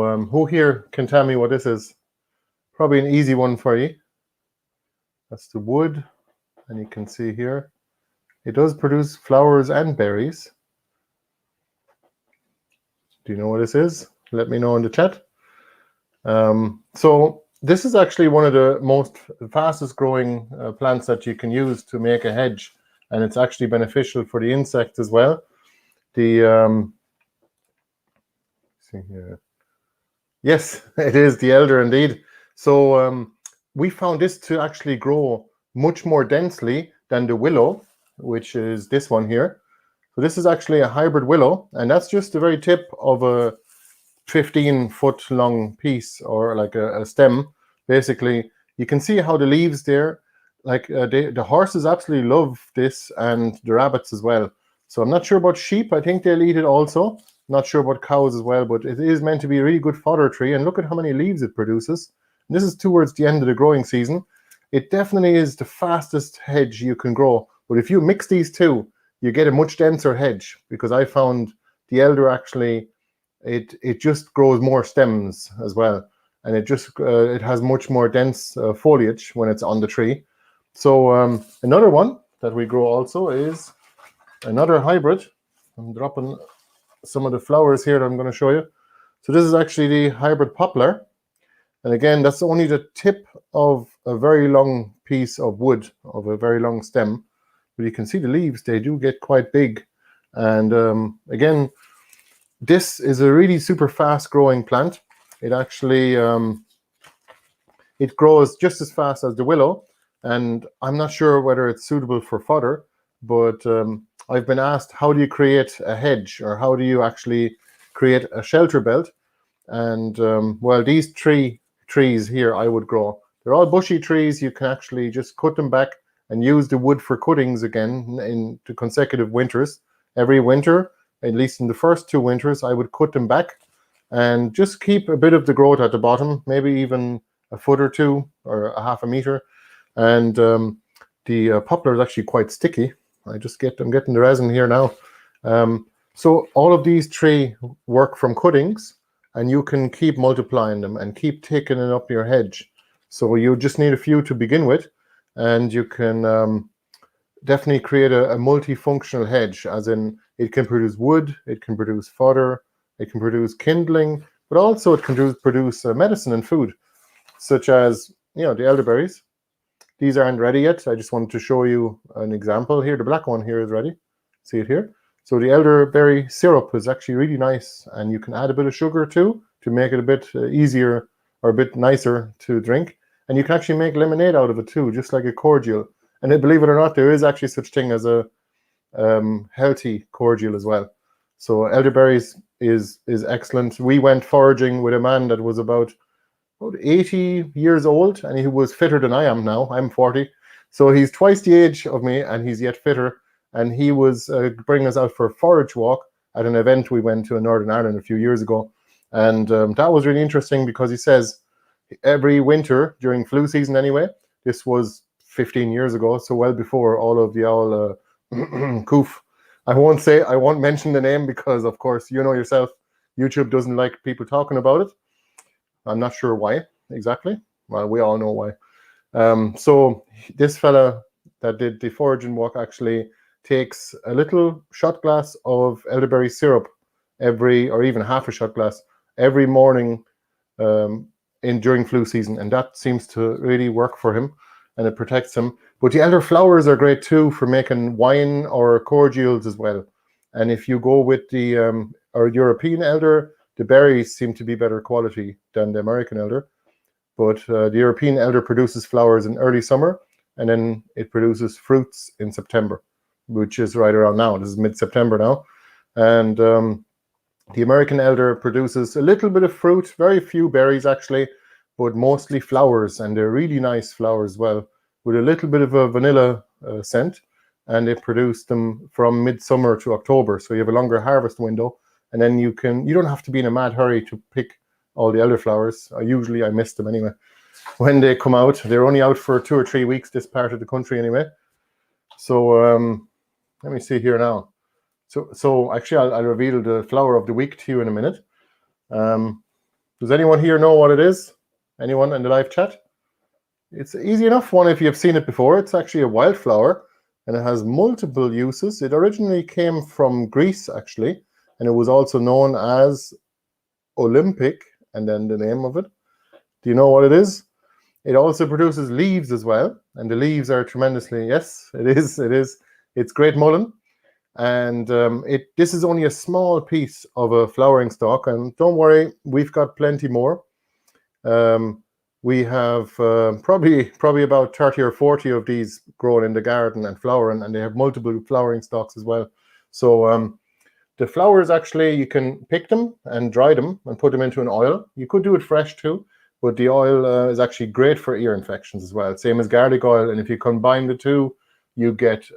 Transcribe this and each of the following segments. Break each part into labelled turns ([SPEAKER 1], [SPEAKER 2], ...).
[SPEAKER 1] So who here can tell me what this is? Probably an easy one for you. That's the wood, and you can see here it does produce flowers and berries. Do you know what this is? Let me know in the chat. So this is actually one of the most fastest growing plants that you can use to make a hedge, and it's actually beneficial for the insects as well. The see here. Yes, it is the elder indeed. So we found this to actually grow much more densely than the willow, which is this one here. So this is actually a hybrid willow, and that's just the very tip of a 15-foot long piece, or like a stem. Basically, you can see how the leaves there, like the horses absolutely love this, and the rabbits as well. So I'm not sure about sheep. I think they'll eat it also. Not sure about cows as well, but it is meant to be a really good fodder tree. And look at how many leaves it produces. And this is towards the end of the growing season. It definitely is the fastest hedge you can grow. But if you mix these two, you get a much denser hedge, because I found the elder actually, it just grows more stems as well, and it just it has much more dense foliage when it's on the tree. So another one that we grow also is another hybrid. I'm dropping some of the flowers here that I'm going to show you. So this is actually the hybrid poplar, and again, that's only the tip of a very long piece of wood, of a very long stem. But you can see the leaves, they do get quite big. And again, this is a really super fast growing plant. It actually it grows just as fast as the willow, and I'm not sure whether it's suitable for fodder, but I've been asked, how do you create a hedge, or how do you actually create a shelter belt? And well, these trees here I would grow. They're all bushy trees. You can actually just cut them back and use the wood for cuttings again in the consecutive winters. Every winter, at least in the first 2 winters, I would cut them back and just keep a bit of the growth at the bottom, maybe even a foot or two, or a half a meter. And the poplar is actually quite sticky. I'm getting the resin here now. So all of these trees work from cuttings, and you can keep multiplying them and keep taking it up your hedge. So you just need a few to begin with, and you can definitely create a multifunctional hedge, as in it can produce wood, it can produce fodder, it can produce kindling, but also it can produce medicine and food, such as, you know, the elderberries. These aren't ready yet. I just wanted to show you an example here. The black one here is ready. See it here? So the elderberry syrup is actually really nice, and you can add a bit of sugar too to make it a bit easier, or a bit nicer to drink. And you can actually make lemonade out of it too, just like a cordial. And believe it or not, there is actually such thing as a healthy cordial as well. So elderberries is excellent. We went foraging with a man that was about 80 years old, and he was fitter than I am now. I'm 40. So he's twice the age of me, and he's yet fitter. And he was bringing us out for a forage walk at an event we went to in Northern Ireland a few years ago. And that was really interesting, because he says every winter during flu season anyway, this was 15 years ago, so well before all of the owl coof. I won't mention the name, because of course, you know yourself, YouTube doesn't like people talking about it. I'm not sure why exactly. Well, we all know why. So this fella that did the foraging walk actually takes a little shot glass of elderberry syrup or even half a shot glass every morning during flu season, and that seems to really work for him, and it protects him. But the elder flowers are great too for making wine or cordials as well. And if you go with the our European elder, the berries seem to be better quality than the American elder. But the European elder produces flowers in early summer, and then it produces fruits in September, which is right around now. This is mid-September now. And the American elder produces a little bit of fruit, very few berries actually, but mostly flowers, and they're really nice flowers as well, with a little bit of a vanilla scent. And they produce them from midsummer to October, so you have a longer harvest window. And then you don't have to be in a mad hurry to pick all the elderflowers. Usually I miss them anyway. When they come out, they're only out for 2 or 3 weeks, this part of the country anyway. So let me see here now. So actually I'll reveal the flower of the week to you in a minute. Does anyone here know what it is? Anyone in the live chat? It's easy enough one if you've seen it before. It's actually a wildflower, and it has multiple uses. It originally came from Greece, actually, and it was also known as Olympic, and then the name of it. Do you know what it is? It also produces leaves as well, and the leaves are tremendously, yes, it is. It's great mullein, and this is only a small piece of a flowering stalk, and don't worry, we've got plenty more. We have probably about 30 or 40 of these grown in the garden and flowering, and they have multiple flowering stalks as well. So the flowers, actually, you can pick them and dry them and put them into an oil. You could do it fresh too, but the oil is actually great for ear infections as well, same as garlic oil. And if you combine the two, you get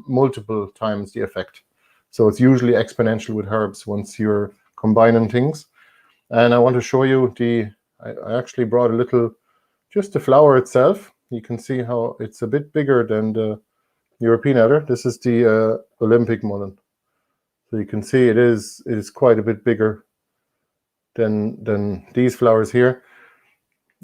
[SPEAKER 1] multiple times the effect. So it's usually exponential with herbs once you're combining things. And I want to show you I actually brought a little, just the flower itself. You can see how it's a bit bigger than the European elder. This is the Olympic mullein. So you can see it is quite a bit bigger than these flowers here.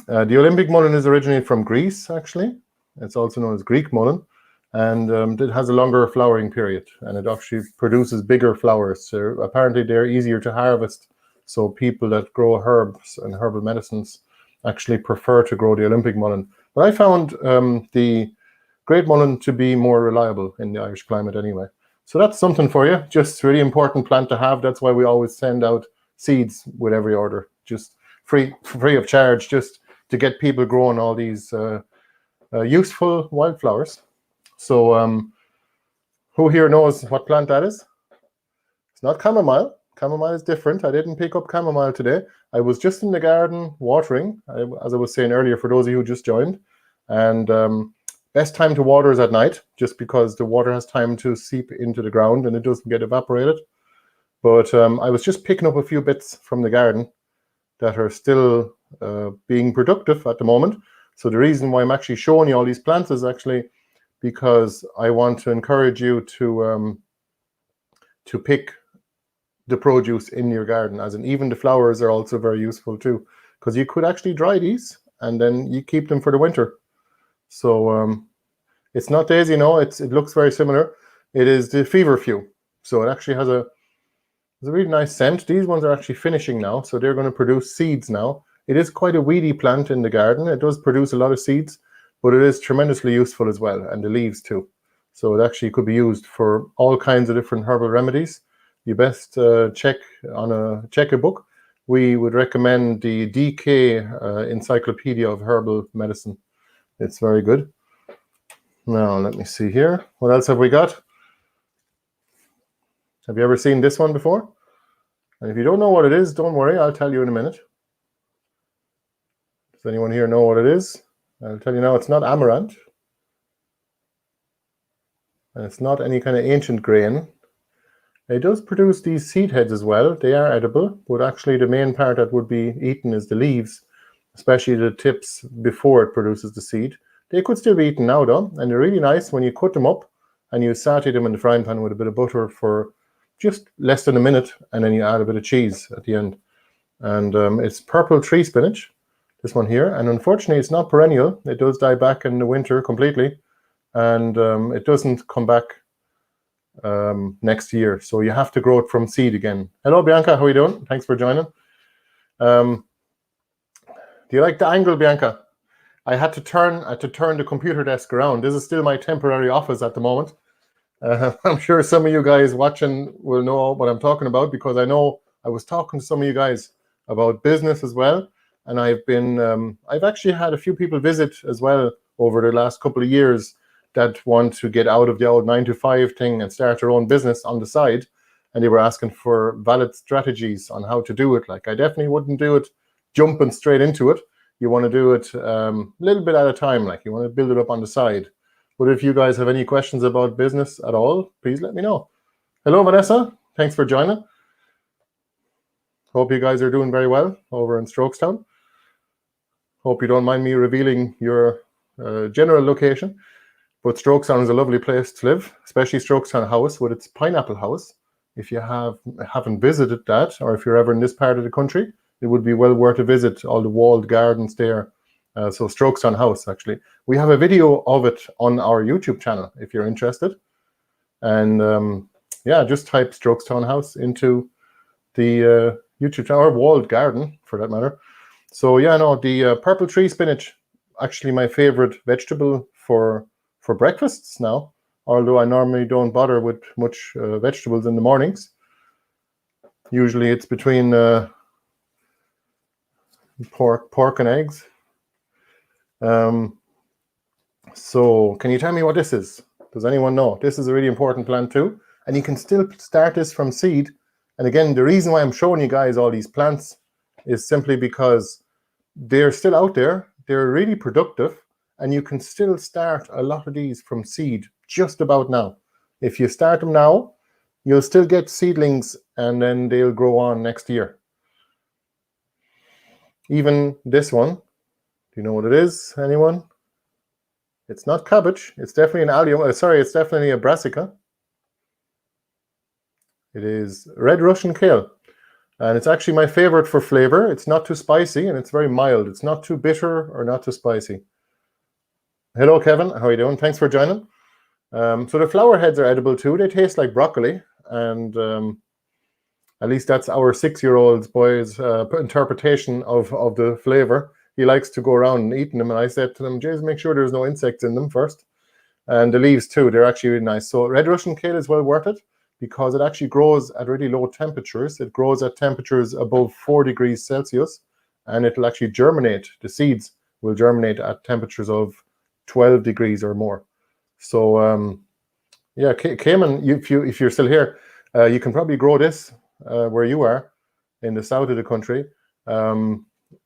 [SPEAKER 1] The Olympic mullein is originally from Greece, actually. It's also known as Greek mullein, and it has a longer flowering period, and it actually produces bigger flowers. So apparently they're easier to harvest, so people that grow herbs and herbal medicines actually prefer to grow the Olympic mullein. But I found the great mullein to be more reliable in the Irish climate anyway. So that's something for you. Just really important plant to have. That's why we always send out seeds with every order, just free of charge, just to get people growing all these useful wildflowers. So who here knows what plant that is? It's not chamomile. Chamomile is different. I didn't pick up chamomile today. I was just in the garden watering, as I was saying earlier, for those of you who just joined. And best time to water is at night, just because the water has time to seep into the ground and it doesn't get evaporated. But I was just picking up a few bits from the garden that are still being productive at the moment. So the reason why I'm actually showing you all these plants is actually because I want to encourage you to pick the produce in your garden, as in even the flowers are also very useful too, because you could actually dry these and then you keep them for the winter. So it's not daisy, no, it looks very similar. It is the feverfew. So it actually has a really nice scent. These ones are actually finishing now, so they're going to produce seeds now. It is quite a weedy plant in the garden. It does produce a lot of seeds, but it is tremendously useful as well, and the leaves too. So it actually could be used for all kinds of different herbal remedies. You best check a book. We would recommend the DK Encyclopedia of Herbal Medicine. It's very good. Now, let me see here. What else have we got? Have you ever seen this one before? And if you don't know what it is, don't worry, I'll tell you in a minute. Does anyone here know what it is? I'll tell you now, it's not amaranth. And it's not any kind of ancient grain. It does produce these seed heads as well. They are edible, but actually the main part that would be eaten is the leaves, especially the tips before it produces the seed. They could still be eaten now though, and they're really nice when you cut them up and you saute them in the frying pan with a bit of butter for just less than a minute, and then you add a bit of cheese at the end. And it's purple tree spinach, this one here, and unfortunately it's not perennial. It does die back in the winter completely, and it doesn't come back next year, so you have to grow it from seed again. Hello Bianca, how are you doing? Thanks for joining. Do you like the angle, Bianca? I had to turn the computer desk around. This is still my temporary office at the moment. I'm sure some of you guys watching will know what I'm talking about, because I know I was talking to some of you guys about business as well, and I've actually had a few people visit as well over the last couple of years that want to get out of the old 9-to-5 thing and start their own business on the side, and they were asking for valid strategies on how to do it. Like, I definitely wouldn't do it jumping straight into it. You want to do it a little bit at a time, like you want to build it up on the side. But if you guys have any questions about business at all, please let me know. Hello, Vanessa. Thanks for joining. Hope you guys are doing very well over in Strokestown. Hope you don't mind me revealing your general location. But Strokestown is a lovely place to live, especially Strokestown House with its pineapple house. If you haven't visited that, or if you're ever in this part of the country, it would be well worth a visit. All the walled gardens there. So Strokes on House, actually. We have a video of it on our YouTube channel if you're interested. And yeah, just type Strokes on House into the YouTube channel, or walled garden for that matter. So yeah, no, the purple tree spinach, actually my favorite vegetable for breakfasts now, although I normally don't bother with much vegetables in the mornings. Usually it's between pork and eggs. So can you tell me what this is? Does anyone know? This is a really important plant too, and you can still start this from seed. And again, the reason why I'm showing you guys all these plants is simply because they're still out there, they're really productive, and you can still start a lot of these from seed just about now. If you start them now, you'll still get seedlings, and then they'll grow on next year. Even this one, do you know what it is, anyone? It's not cabbage, it's definitely an allium, sorry, it's definitely a brassica. It is red Russian kale, and it's actually my favorite for flavor. It's not too spicy, and it's very mild. It's not too bitter or not too spicy. Hello, Kevin. How are you doing? Thanks for joining. So the flower heads are edible too. They taste like broccoli, and at least that's our 6-year-old boy's interpretation of the flavor. He likes to go around and eating them, and I said to them, "Jays, make sure there's no insects in them first." And the leaves too, they're actually really nice. So red Russian kale is well worth it, because it actually grows at really low temperatures. It grows at temperatures above 4 degrees Celsius, and it'll actually germinate. The seeds will germinate at temperatures of 12 degrees or more. So yeah, Cayman, if you're still here, you can probably grow this where you are in the south of the country,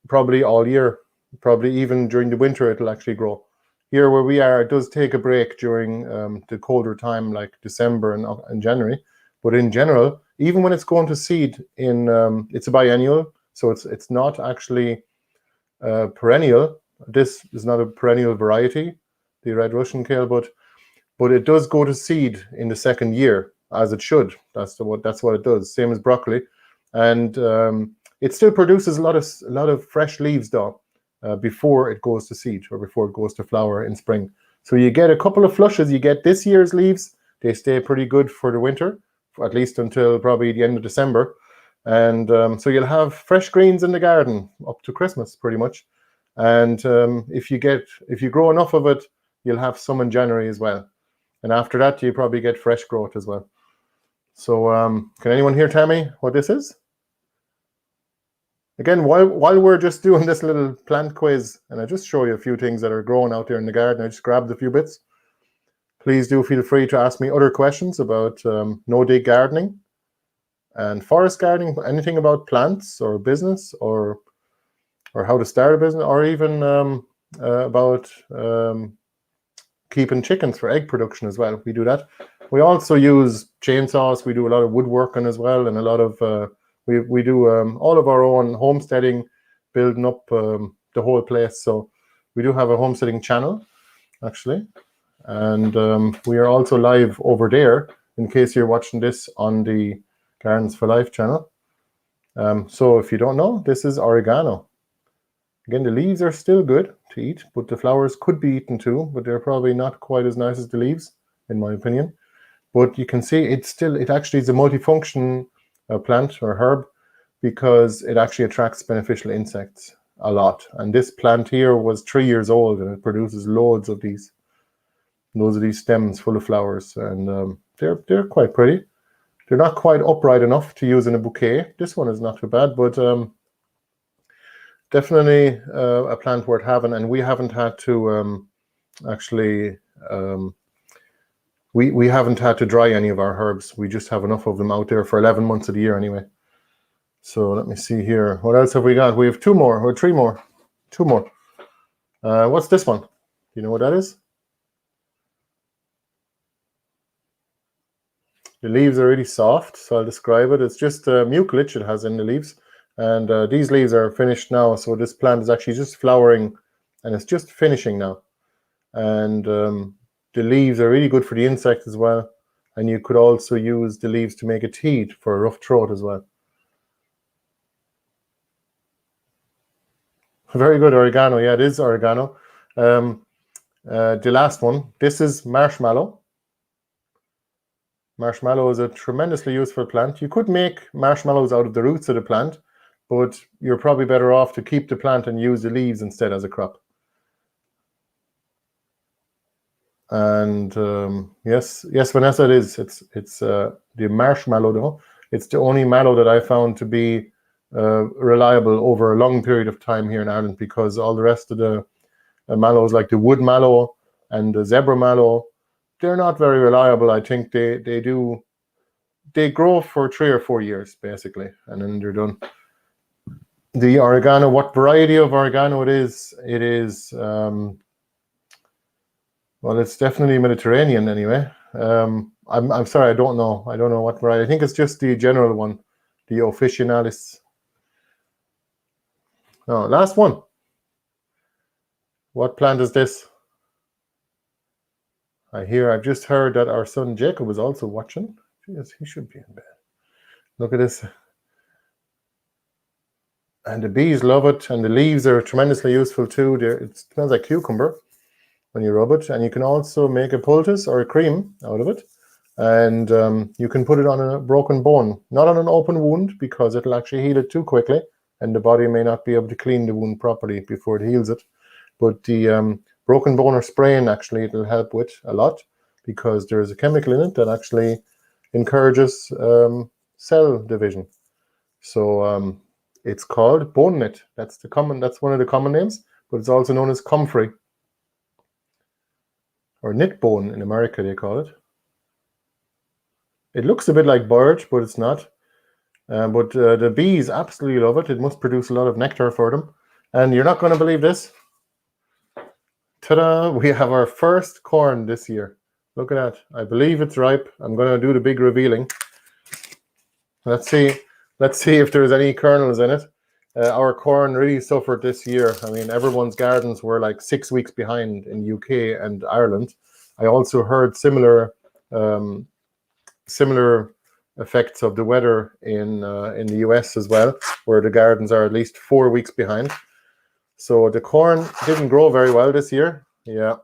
[SPEAKER 1] probably all year, probably even during the winter it'll actually grow. Here where we are, it does take a break during the colder time, like December and January. But in general, even when it's going to seed, it's a biennial, so it's not actually perennial. This is not a perennial variety, the red Russian kale, but it does go to seed in the second year, as it should. That's what it does. Same as broccoli, and it still produces a lot of fresh leaves though. Before it goes to seed or before it goes to flower in spring. So you get a couple of flushes. You get this year's leaves. They stay pretty good for the winter, at least until probably the end of December. And so you'll have fresh greens in the garden up to Christmas pretty much. And if you grow enough of it, you'll have some in January as well. And after that, you probably get fresh growth as well. So can anyone here tell me what this is? Again, while we're just doing this little plant quiz, and I just show you a few things that are growing out there in the garden, I just grabbed a few bits. Please do feel free to ask me other questions about no-dig gardening and forest gardening, anything about plants or business or how to start a business, or even about keeping chickens for egg production as well. We do that. We also use chainsaws. We do a lot of woodworking as well, and a lot of we do all of our own homesteading, building up the whole place. So we do have a homesteading channel, actually, and we are also live over there in case you're watching this on the Gardens for Life channel. So if you don't know, this is oregano. Again, the leaves are still good to eat, but the flowers could be eaten too, but they're probably not quite as nice as the leaves, in my opinion. But you can see it actually is a multifunction plant or herb, because it actually attracts beneficial insects a lot. And this plant here was 3 years old, and it produces loads of these stems full of flowers, and they're quite pretty. They're not quite upright enough to use in a bouquet. This one is not too bad, but definitely a plant worth having. And we haven't had to we haven't had to dry any of our herbs. We just have enough of them out there for 11 months of the year anyway. So let me see here. What else have we got? We have 2 more or 3 more. 2 more. What's this one? Do you know what that is? The leaves are really soft, so I'll describe it. It's just mucilage it has in the leaves. And these leaves are finished now. So this plant is actually just flowering, and it's just finishing now. And the leaves are really good for the insect as well. And you could also use the leaves to make a tea for a rough throat as well. Very good, oregano. Yeah, it is oregano. The last one, this is marshmallow. Marshmallow is a tremendously useful plant. You could make marshmallows out of the roots of the plant, but you're probably better off to keep the plant and use the leaves instead as a crop. And yes, Vanessa, it is. It's the marshmallow though. It's the only mallow that I found to be reliable over a long period of time here in Ireland, because all the rest of the mallows, like the wood mallow and the zebra mallow, they're not very reliable. I think they grow for 3 or 4 years basically, and then they're done. The oregano, what variety of oregano it is? It is well, it's definitely Mediterranean anyway. I'm sorry, I don't know. I don't know what variety. I think it's just the general one, the officinalis. Oh, last one. What plant is this? I've just heard that our son Jacob is also watching. Yes, he should be in bed. Look at this. And the bees love it, and the leaves are tremendously useful too. It smells like cucumber when you rub it, and you can also make a poultice or a cream out of it, and you can put it on a broken bone, not on an open wound, because it'll actually heal it too quickly, and the body may not be able to clean the wound properly before it heals it. But the broken bone or sprain, actually, it'll help with a lot, because there's a chemical in it that actually encourages cell division. So it's called bone knit. That's one of the common names, but it's also known as comfrey, or knit bone in America, they call it. It looks a bit like birch, but it's not. But the bees absolutely love it. It must produce a lot of nectar for them. And you're not going to believe this. Ta-da! We have our first corn this year. Look at that. I believe it's ripe. I'm going to do the big revealing. Let's see if there's any kernels in it. Our corn really suffered this year. I mean, everyone's gardens were like 6 weeks behind in UK and Ireland. I also heard similar effects of the weather in the US as well, where the gardens are at least 4 weeks behind. So the corn didn't grow very well this year. Yeah.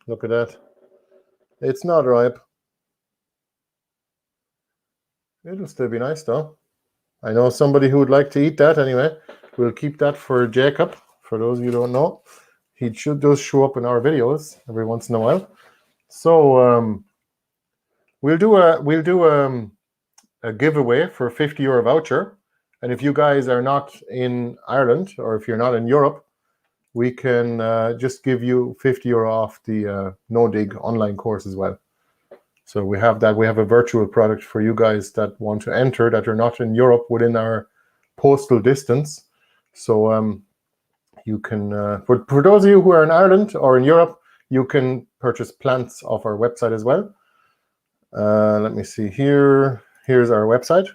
[SPEAKER 1] Look at that. It's not ripe. It'll still be nice though. I know somebody who would like to eat that anyway. We'll keep that for Jacob. For those of you who don't know, he does show up in our videos every once in a while. So we'll do a giveaway for a €50 voucher. And if you guys are not in Ireland, or if you're not in Europe, we can just give you €50 off the No Dig online course as well. So we have that. We have a virtual product for you guys that want to enter, that are not in Europe within our postal distance. So you can, for those of you who are in Ireland or in Europe, you can purchase plants off our website as well. Let me see here. Here's our website.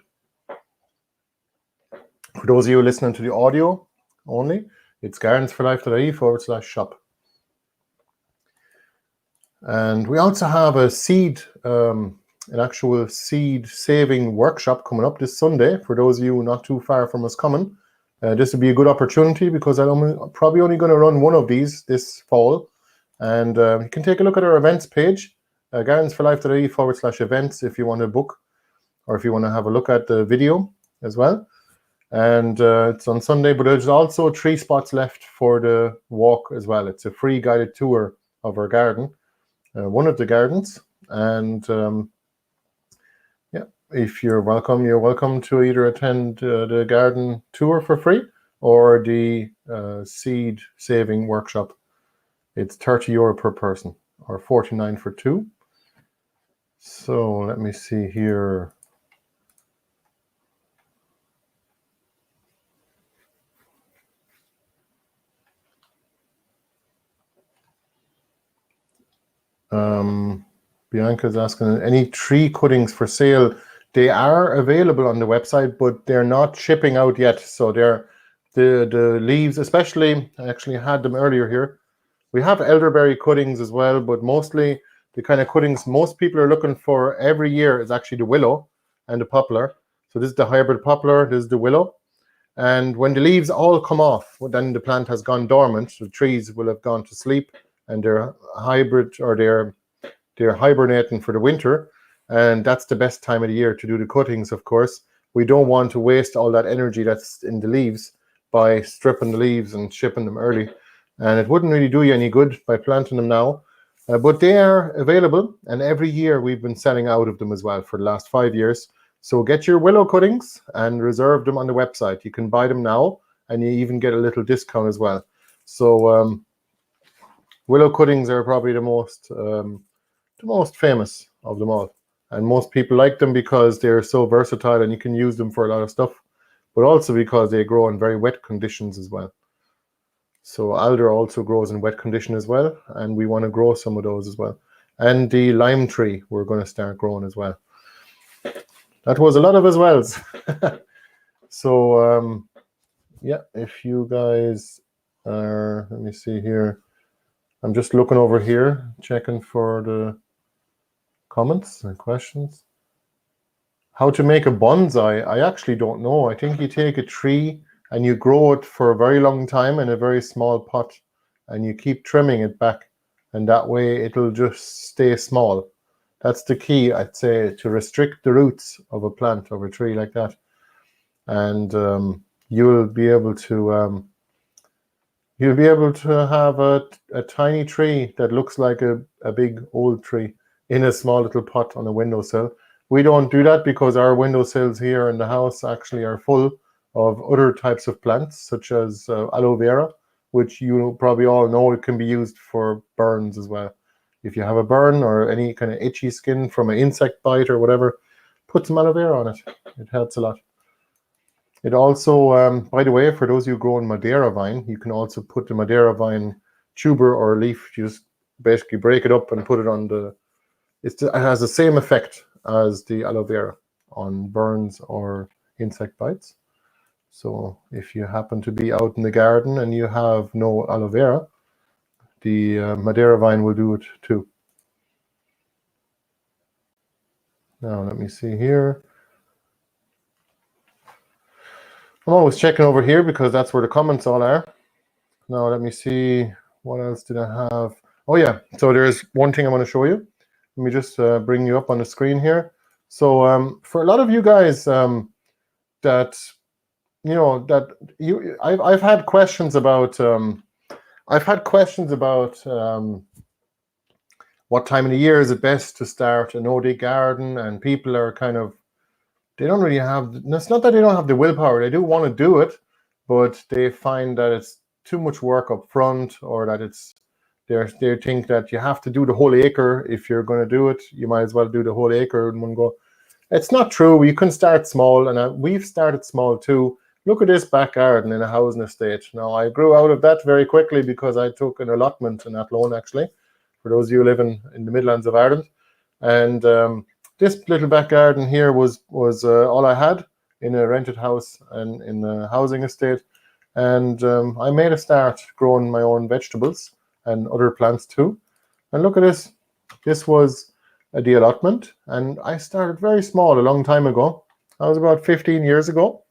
[SPEAKER 1] For those of you listening to the audio only, it's gardensforlife.ie/shop. And we also have a seed, an actual seed saving workshop coming up this Sunday. For those of you not too far from us coming, this would be a good opportunity, because I'm probably only going to run one of these this fall. And you can take a look at our events page, gardensforlife.ie/events, if you want to book, or if you want to have a look at the video as well. And it's on Sunday, but there's also 3 spots left for the walk as well. It's a free guided tour of our garden, one of the gardens. And yeah, if you're welcome to either attend the garden tour for free or the seed saving workshop. It's €30 per person, or 49 for 2. So let me see here. Bianca's asking, any tree cuttings for sale? They are available on the website, but they're not shipping out yet. So they're the leaves, especially, I actually had them earlier here. We have elderberry cuttings as well, but mostly the kind of cuttings most people are looking for every year is actually the willow and the poplar. So this is the hybrid poplar, this is the willow. And when the leaves all come off, well, then the plant has gone dormant. The trees will have gone to sleep, and they're hibernating for the winter. And that's the best time of the year to do the cuttings, of course. We don't want to waste all that energy that's in the leaves by stripping the leaves and shipping them early. And it wouldn't really do you any good by planting them now. But they are available, and every year we've been selling out of them as well for the last 5 years. So get your willow cuttings and reserve them on the website. You can buy them now, and you even get a little discount as well. So willow cuttings are probably the most famous of them all. And most people like them because they're so versatile and you can use them for a lot of stuff, but also because they grow in very wet conditions as well. So alder also grows in wet condition as well, and we want to grow some of those as well. And the lime tree we're going to start growing as well. That was a lot of as wells. So yeah, if you guys are, let me see here. I'm just looking over here, checking for the comments and questions. How to make a bonsai? I actually don't know. I think you take a tree and you grow it for a very long time in a very small pot, and you keep trimming it back, and that way it'll just stay small. That's the key, I'd say, to restrict the roots of a plant, of a tree like that. And you'll be able to have a tiny tree that looks like a big old tree in a small little pot on a windowsill. We don't do that because our windowsills here in the house actually are full of other types of plants, such as aloe vera, which you probably all know it can be used for burns as well. If you have a burn or any kind of itchy skin from an insect bite or whatever, put some aloe vera on it. It helps a lot. It also, by the way, for those of you growing Madeira vine, you can also put the Madeira vine tuber or leaf. You just basically break it up and put it on the. It has the same effect as the aloe vera on burns or insect bites. So if you happen to be out in the garden and you have no aloe vera, the Madeira vine will do it too. Now let me see here. I'm always checking over here because that's where the comments all are. Now let me see, what else did I have? Oh yeah, so there's one thing I want to show you. Let me just bring you up on the screen here. So for a lot of you guys that I've had questions about what time of the year is it best to start a no-dig garden, and people are kind of, they don't really have, it's not that they don't have the willpower, they do want to do it, but they find that it's too much work up front, or that they think that you have to do the whole acre. If you're going to do it, you might as well do the whole acre in one go. It's not true. You can start small, and we've started small too. Look at this back garden in a housing estate. Now, I grew out of that very quickly because I took an allotment in that loan, actually, for those of you living in the Midlands of Ireland. And this little back garden here was all I had in a rented house and in a housing estate. And I made a start growing my own vegetables and other plants too. And look at this. This was the allotment, and I started very small a long time ago. I was about 15 years ago.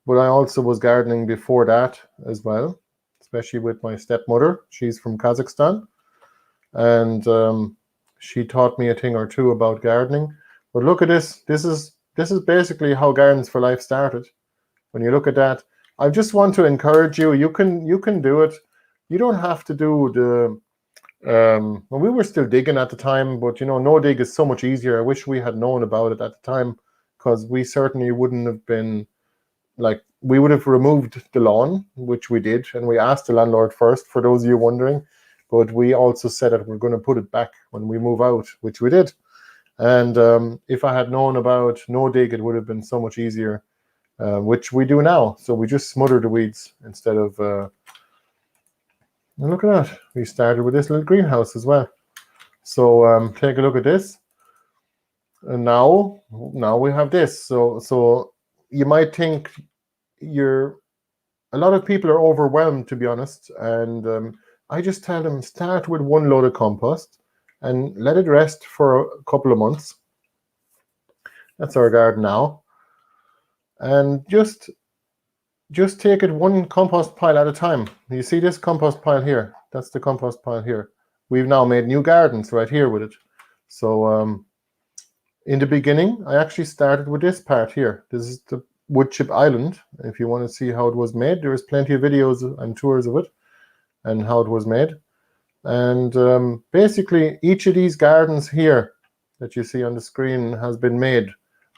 [SPEAKER 1] But I also was gardening before that as well, especially with my stepmother. She's from Kazakhstan, and she taught me a thing or two about gardening. But look at this. This is basically how Gardens for Life started. When you look at that, I just want to encourage you. You can do it. You don't have to do the. Well, we were still digging at the time, but no dig is so much easier. I wish we had known about it at the time, because we certainly wouldn't have been. Like, we would have removed the lawn, which we did, and we asked the landlord first, for those of you wondering, but we also said that we're going to put it back when we move out, which we did. And if I had known about no dig, it would have been so much easier, which we do now. So we just smother the weeds instead of and look at that, we started with this little greenhouse as well. So take a look at this, and now we have this. So you might think a lot of people are overwhelmed, to be honest, and I just tell them, start with one load of compost and let it rest for a couple of months. That's our garden now. And just just take it one compost pile at a time. You see this compost pile here? That's the compost pile here. We've now made new gardens right here with it. So in the beginning, I actually started with this part here. This is the wood chip island. If you want to see how it was made, there is plenty of videos and tours of it and how it was made. And basically, each of these gardens here that you see on the screen has been made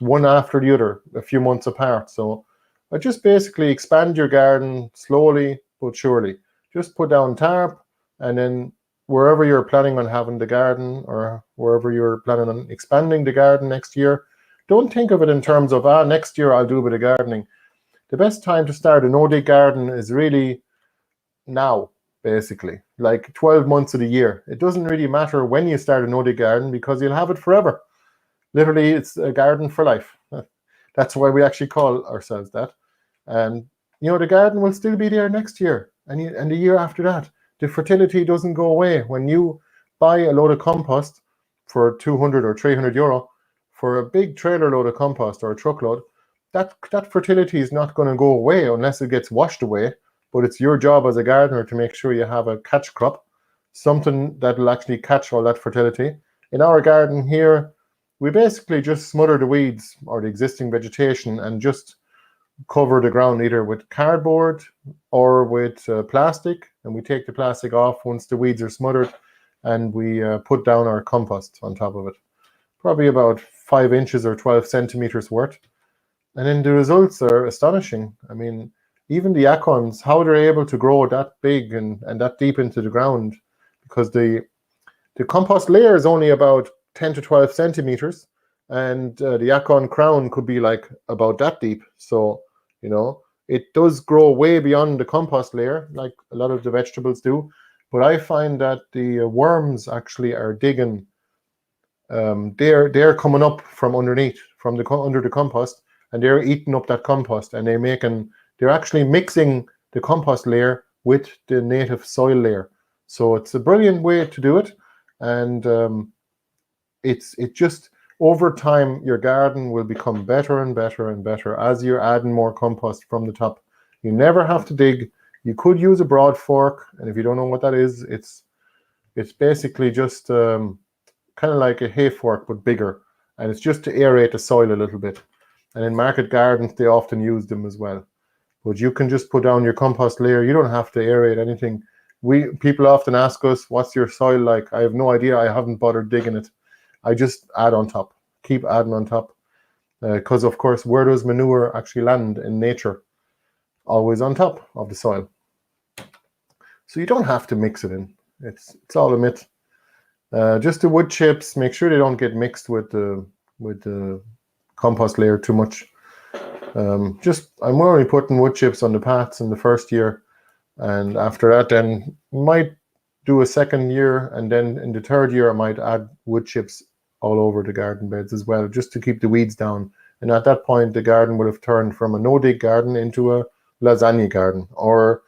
[SPEAKER 1] one after the other, a few months apart. So I just basically expand your garden slowly but surely. Just put down tarp, and then wherever you're planning on having the garden, or wherever you're planning on expanding the garden next year, don't think of it in terms of, next year I'll do a bit of gardening. The best time to start a no-dig garden is really now, basically, like 12 months of the year. It doesn't really matter when you start a no-dig garden, because you'll have it forever. Literally, it's a garden for life. That's why we actually call ourselves that. And the garden will still be there next year, and the year after that. The fertility doesn't go away. When you buy a load of compost for 200 or 300 euro for a big trailer load of compost or a truckload, that fertility is not going to go away unless it gets washed away. But it's your job as a gardener to make sure you have a catch crop, something that will actually catch all that fertility. In our garden here, we basically just smother the weeds or the existing vegetation and just cover the ground either with cardboard or with plastic, and we take the plastic off once the weeds are smothered, and we put down our compost on top of it, probably about 5 inches or 12 centimeters worth. And then the results are astonishing. I mean, even the acorns, how they're able to grow that big and that deep into the ground, because the compost layer is only about 10 to 12 centimeters, and the acorn crown could be like about that deep. So it does grow way beyond the compost layer, like a lot of the vegetables do. But I find that the worms actually are digging. They're coming up from underneath, from under the compost, and they're eating up that compost, and they're actually mixing the compost layer with the native soil layer. So it's a brilliant way to do it, and it just, over time, your garden will become better and better and better as you're adding more compost from the top. You never have to dig. You could use a broad fork, and if you don't know what that is, it's basically just kind of like a hay fork but bigger, and it's just to aerate the soil a little bit. And in market gardens, they often use them as well. But you can just put down your compost layer. You don't have to aerate anything. People often ask us, what's your soil like? I have no idea. I haven't bothered digging it. I just add on top, keep adding on top. Because, of course, where does manure actually land in nature? Always on top of the soil. So you don't have to mix it in. It's all a myth. Just the wood chips, make sure they don't get mixed with the compost layer too much. I'm only putting wood chips on the paths in the first year, and after that then might do a second year, and then in the third year I might add wood chips all over the garden beds as well, just to keep the weeds down. And at that point the garden will have turned from a no-dig garden into a lasagna garden, or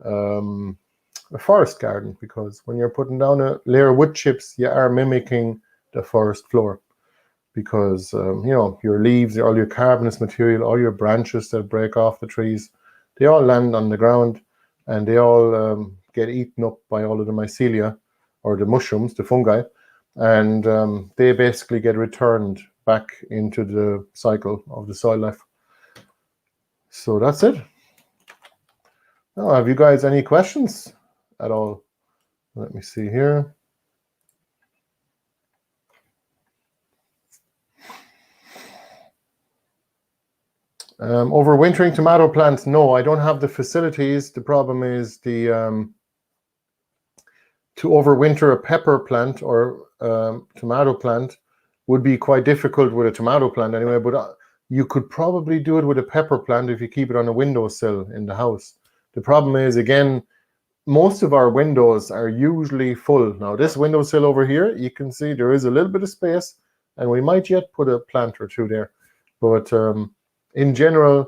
[SPEAKER 1] a forest garden, because when you're putting down a layer of wood chips, you are mimicking the forest floor, because your leaves, all your carbonous material, all your branches that break off the trees, they all land on the ground, and they all get eaten up by all of the mycelia, or the mushrooms, the fungi, and they basically get returned back into the cycle of the soil life. So that's it. Now, have you guys any questions at all? Let me see here. Overwintering tomato plants, no, I don't have the facilities. The problem is to overwinter a pepper plant or tomato plant would be quite difficult with a tomato plant anyway, but you could probably do it with a pepper plant if you keep it on a windowsill in the house. The problem is, again, most of our windows are usually full. Now, this windowsill over here, you can see there is a little bit of space, and we might yet put a plant or two there. But in general,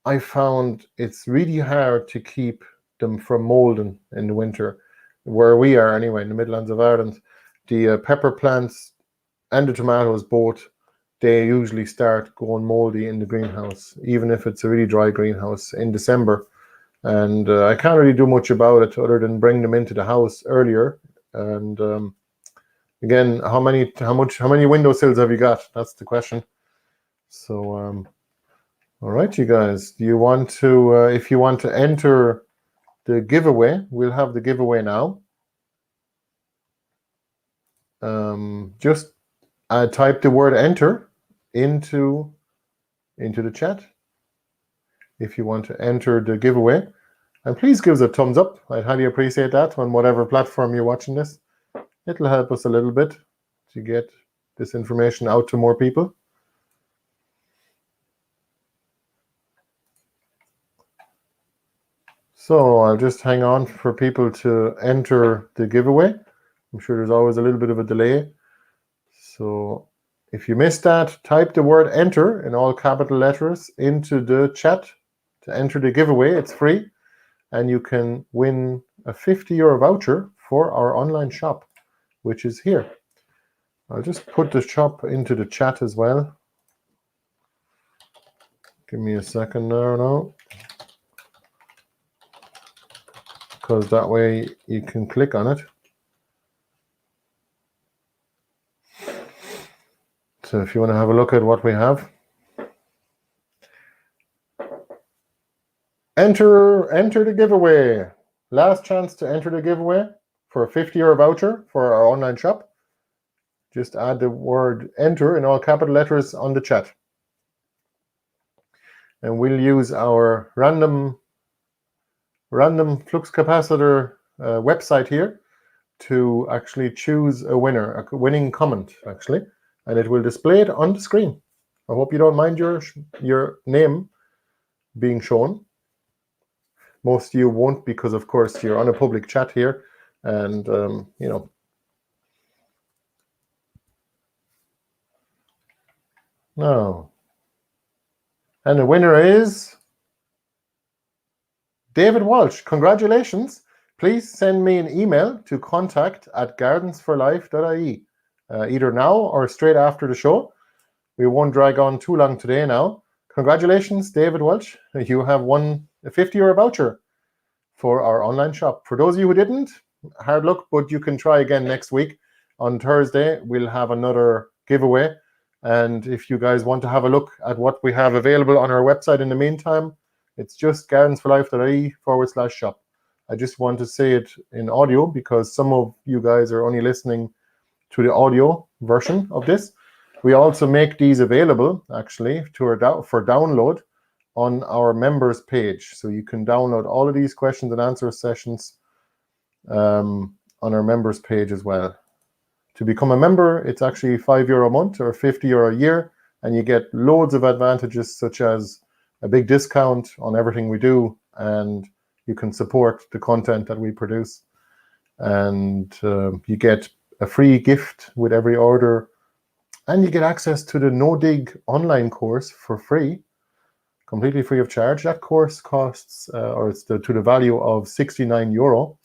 [SPEAKER 1] I found it's really hard to keep them from molding in the winter. Where we are anyway, in the Midlands of Ireland, the pepper plants and the tomatoes both, they usually start going moldy in the greenhouse, even if it's a really dry greenhouse in December. And I can't really do much about it other than bring them into the house earlier. And again, how many windowsills have you got? That's the question. So all right, you guys, do you want to if you want to enter the giveaway, we'll have the giveaway now. Just type the word enter into the chat if you want to enter the giveaway, and please give us a thumbs up. I'd highly appreciate that on whatever platform you're watching this. It'll help us a little bit to get this information out to more people. So I'll just hang on for people to enter the giveaway. I'm sure there's always a little bit of a delay. So if you missed that, type the word enter in all capital letters into the chat to enter the giveaway. It's free, and you can win a €50 voucher for our online shop, which is here. I'll just put the shop into the chat as well. Give me a second there now, because that way you can click on it. So if you want to have a look at what we have, enter the giveaway. Last chance to enter the giveaway for a €50 voucher for our online shop. Just add the word enter in all capital letters on the chat. And we'll use our random flux capacitor website here to actually choose a winner, a winning comment actually, and it will display it on the screen. I hope you don't mind your name being shown. Most of you won't, because of course you're on a public chat here, and you know. No. And the winner is David Walsh. Congratulations. Please send me an email to contact@gardensforlife.ie either now or straight after the show. We won't drag on too long today now. Congratulations, David Walsh. You have won a €50 voucher for our online shop. For those of you who didn't, hard luck, but you can try again next week. On Thursday, we'll have another giveaway. And if you guys want to have a look at what we have available on our website in the meantime, it's just gardensforlife.ie/shop. I just want to say it in audio because some of you guys are only listening to the audio version of this. We also make these available actually for download on our members page. So you can download all of these questions and answer sessions on our members page as well. To become a member, it's actually €5 a month or €50 a year, and you get loads of advantages such as a big discount on everything we do, and you can support the content that we produce, and you get a free gift with every order, and you get access to the No Dig online course for free, completely free of charge. That course costs, or it's to the value of €69.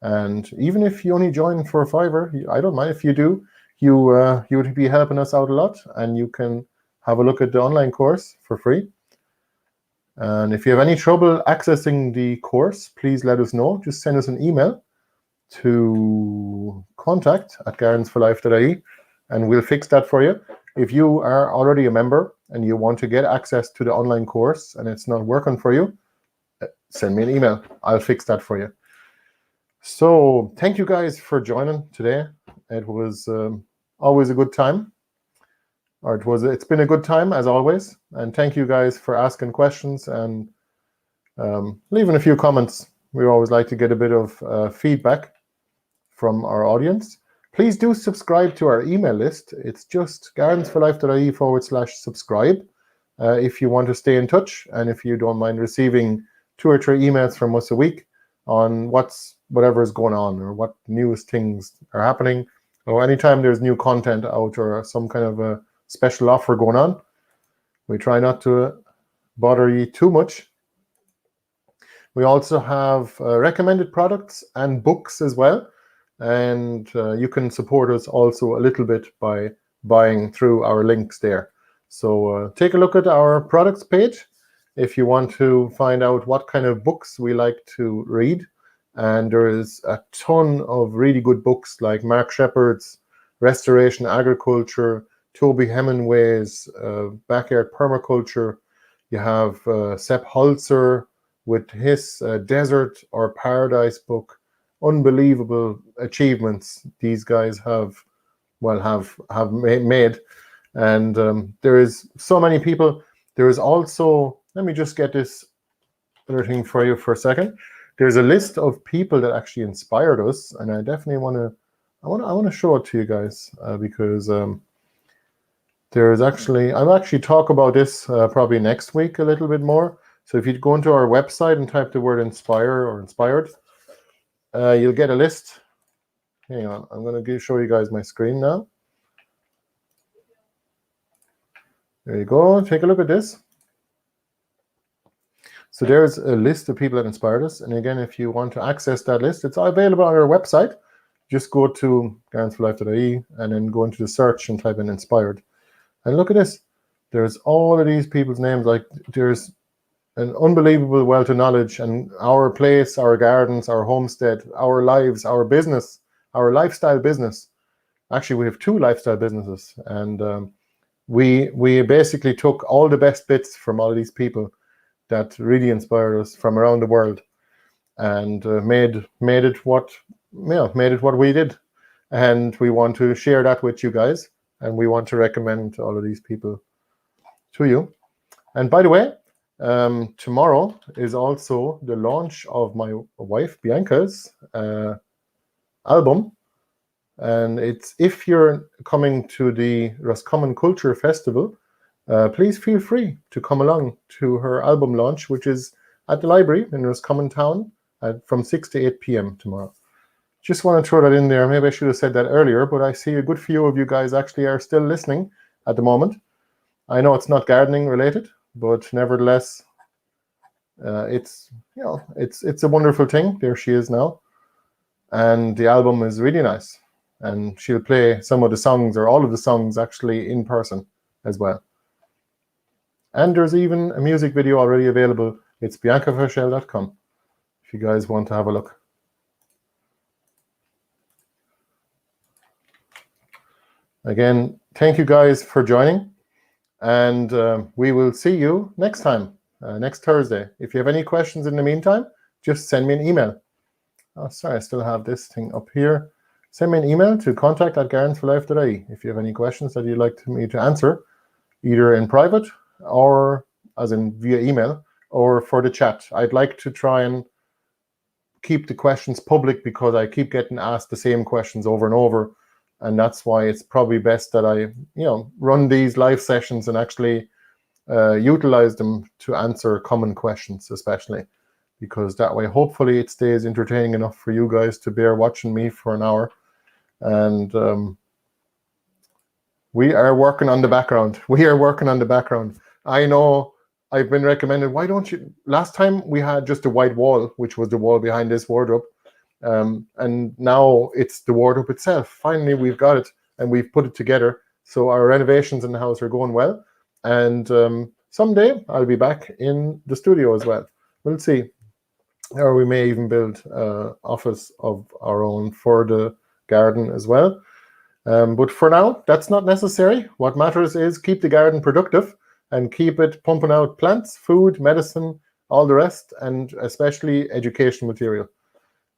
[SPEAKER 1] And even if you only join for $5, I don't mind if you do. You would be helping us out a lot, and you can have a look at the online course for free. And if you have any trouble accessing the course, please let us know. Just send us an email to contact@gardensforlife.ie, and we'll fix that for you. If you are already a member and you want to get access to the online course and it's not working for you, send me an email. I'll fix that for you. So thank you guys for joining today. It was always a good time, or it's been a good time as always. And thank you guys for asking questions and leaving a few comments. We always like to get a bit of feedback from our audience. Please do subscribe to our email list. It's just gardensforlife.ie/subscribe if you want to stay in touch, and if you don't mind receiving 2 or 3 emails from us a week on whatever is going on, or what newest things are happening, or anytime there's new content out or some kind of a special offer going on. We try not to bother you too much. We also have recommended products and books as well, and you can support us also a little bit by buying through our links there. So take a look at our products page if you want to find out what kind of books we like to read. And there is a ton of really good books like Mark Shepard's Restoration Agriculture, Toby Hemingway's Backyard Permaculture. You have Sepp Holzer with his Desert or Paradise book. Unbelievable achievements these guys have made. And there is so many people. There is also, let me just get this other thing for you for a second. There's a list of people that actually inspired us, and I definitely want to show it to you guys because there's actually, I'll actually talk about this probably next week a little bit more. So if you go into our website and type the word inspire or inspired, you'll get a list. Hang on, I'm going to show you guys my screen now. There you go. Take a look at this. So there's a list of people that inspired us. And again, if you want to access that list, it's available on our website. Just go to gardenforlife.ie and then go into the search and type in inspired. And look at this. There's all of these people's names. Like there's an unbelievable wealth of knowledge, and our place, our gardens, our homestead, our lives, our business, our lifestyle business. Actually, we have 2 lifestyle businesses, and we basically took all the best bits from all these people that really inspired us from around the world, and made it what we did, and we want to share that with you guys, and we want to recommend all of these people to you. And by the way, tomorrow is also the launch of my wife Bianca's album. And it's, if you're coming to the Roscommon Culture Festival, please feel free to come along to her album launch, which is at the library in Roscommon Town from 6 to 8 p.m. tomorrow. Just want to throw that in there. Maybe I should have said that earlier, but I see a good few of you guys actually are still listening at the moment. I know it's not gardening related, but nevertheless, it's a wonderful thing. There she is now, and the album is really nice. And she'll play some of the songs, or all of the songs, actually in person as well. And there's even a music video already available. It's biancafachel.com if you guys want to have a look. Again, thank you guys for joining, and we will see you next time, next Thursday. If you have any questions in the meantime, just send me an email. Oh, sorry, I still have this thing up here. Send me an email to contact@gardensforlife.ie if you have any questions that you'd like me to answer, either in private or as in via email or for the chat. I'd like to try and keep the questions public because I keep getting asked the same questions over and over, and that's why it's probably best that I run these live sessions and actually utilize them to answer common questions, especially because that way hopefully it stays entertaining enough for you guys to bear watching me for an hour. And we are working on the background. I know I've been recommended, why don't you, last time we had just a white wall, which was the wall behind this wardrobe, and now it's the wardrobe itself. Finally we've got it and we've put it together, so our renovations in the house are going well, and someday I'll be back in the studio as well. We'll see, or we may even build an office of our own for the garden as well. But for now, that's not necessary. What matters is keep the garden productive and keep it pumping out plants, food, medicine, all the rest, and especially educational material.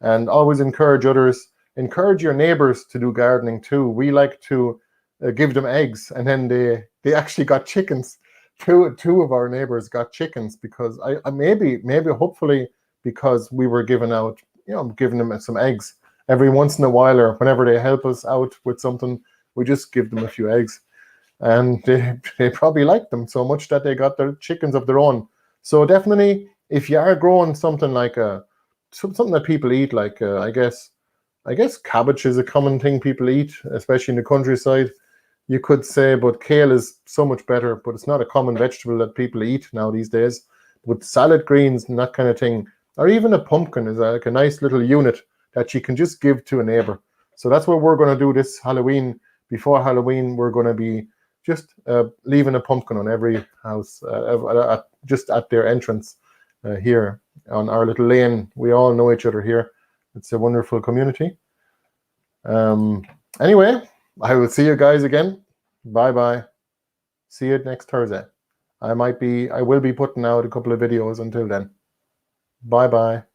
[SPEAKER 1] And always encourage others. Encourage your neighbors to do gardening too. We like to give them eggs, and then they actually got chickens. Two of our neighbors got chickens because maybe hopefully because we were giving them some eggs. Every once in a while, or whenever they help us out with something, we just give them a few eggs. And they probably like them so much that they got their chickens of their own. So definitely, if you are growing something like something that people eat, like I guess cabbage is a common thing people eat, especially in the countryside, you could say, but kale is so much better, but it's not a common vegetable that people eat now these days. With salad greens and that kind of thing, or even a pumpkin is like a nice little unit that you can just give to a neighbor. So that's what we're going to do this Halloween. Before Halloween, we're going to be just leaving a pumpkin on every house, just at their entrance here on our little lane. We all know each other here. It's a wonderful community. Anyway, I will see you guys again. Bye bye. See you next Thursday. I will be putting out a couple of videos until then. Bye bye.